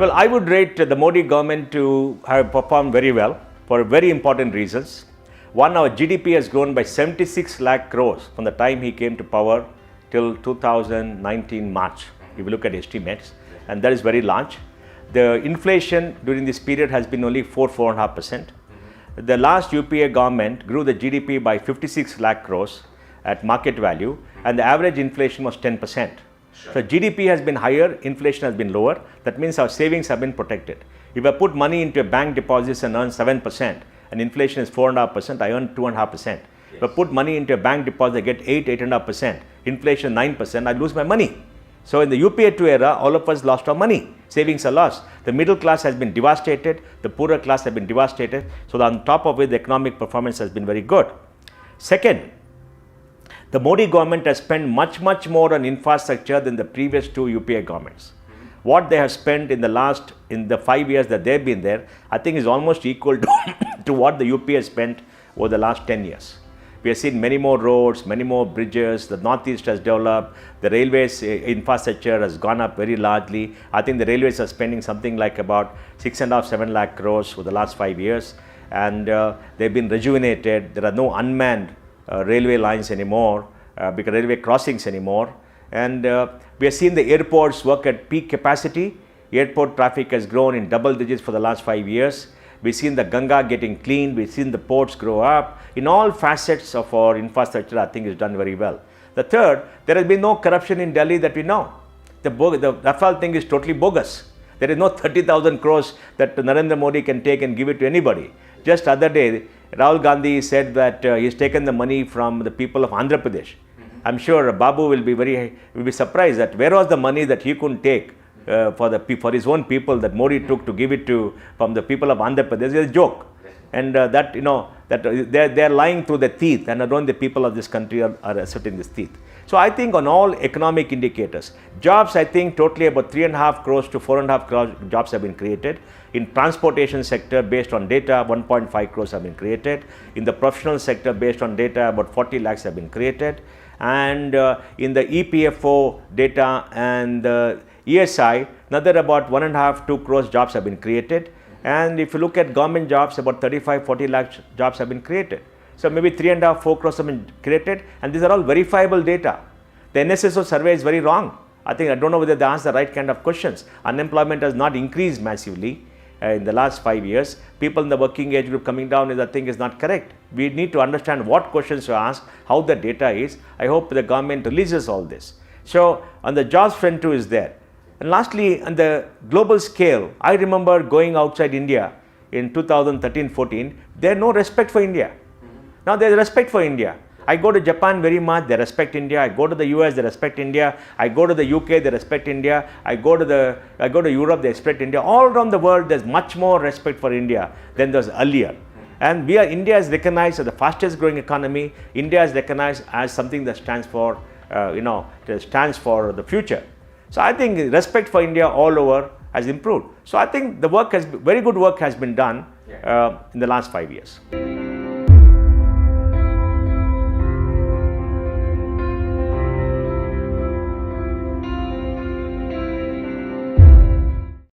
Well, I would rate the Modi government to have performed very well for very important reasons. One, our GDP has grown by 76 lakh crores from the time he came to power till 2019 March, if you look at estimates, and that is very large. The inflation during this period has been only 4.5%. The last UPA government grew the GDP by 56 lakh crores at market value, and the average inflation was 10%. So GDP has been higher, inflation has been lower. That means our savings have been protected. If I put money into a bank deposits and earn 7%, and inflation is 4.5%, I earn 2.5%. Yes. If I put money into a bank deposit, I get 8.5%. Inflation 9%, I lose my money. So in the UPA 2 era, all of us lost our money. Savings are lost. The middle class has been devastated. The poorer class have been devastated. So on top of it, the economic performance has been very good. Second, the Modi government has spent much more on infrastructure than the previous two UPA governments. What they have spent in the 5 years that they've been there, I think is almost equal to what the UPA has spent over the last 10 years. We have seen many more roads, many more bridges, the Northeast has developed, the railways infrastructure has gone up very largely. I think the railways are spending something like about 6.5–7 lakh crores for the last 5 years, and they've been rejuvenated. There are no unmanned railway lines anymore, because railway crossings anymore, and we have seen the airports work at peak capacity. Airport traffic has grown in double digits for the last 5 years. We've seen the Ganga getting cleaned. We've seen the ports grow up. In all facets of our infrastructure, I think is done very well. The third, there has been no corruption in Delhi that we know. The Rafale thing is totally bogus. There is no 30,000 crores that Narendra Modi can take and give it to anybody. Just other day, Rahul Gandhi said that he's taken the money from the people of Andhra Pradesh. I'm sure Babu will be surprised that where was the money that he couldn't take for his own people that Modi took to give it to from the people of Andhra Pradesh. It's a joke, and that they're lying through their teeth, and not only the people of this country are asserting this teeth. So I think on all economic indicators, jobs, I think totally about 3.5 crores to 4.5 crores jobs have been created. In transportation sector, based on data, 1.5 crores have been created. In the professional sector, based on data, about 40 lakhs have been created. And in the EPFO data and the ESI, another about 1.5–2 crores jobs have been created. And if you look at government jobs, about 35–40 lakh jobs have been created. So maybe 3.5–4 crores have been created, and these are all verifiable data. The NSSO survey is very wrong. I don't know whether they asked the right kind of questions. Unemployment has not increased massively in the last 5 years. People in the working age group coming down is not correct. We need to understand what questions to ask, how the data is. I hope the government releases all this. So on the jobs front too is there. And lastly, on the global scale, I remember going outside India in 2013-14, there is no respect for India. Now there is respect for India. I go to Japan very much, they respect India. I go to the US, they respect India. I go to the UK, they respect India. I go to Europe, they respect India. All around the world, there's much more respect for India than there was earlier. And India is recognized as the fastest growing economy. India is recognized as something that stands for, stands for the future. So I think respect for India all over has improved. So I think very good work has been done in the last 5 years.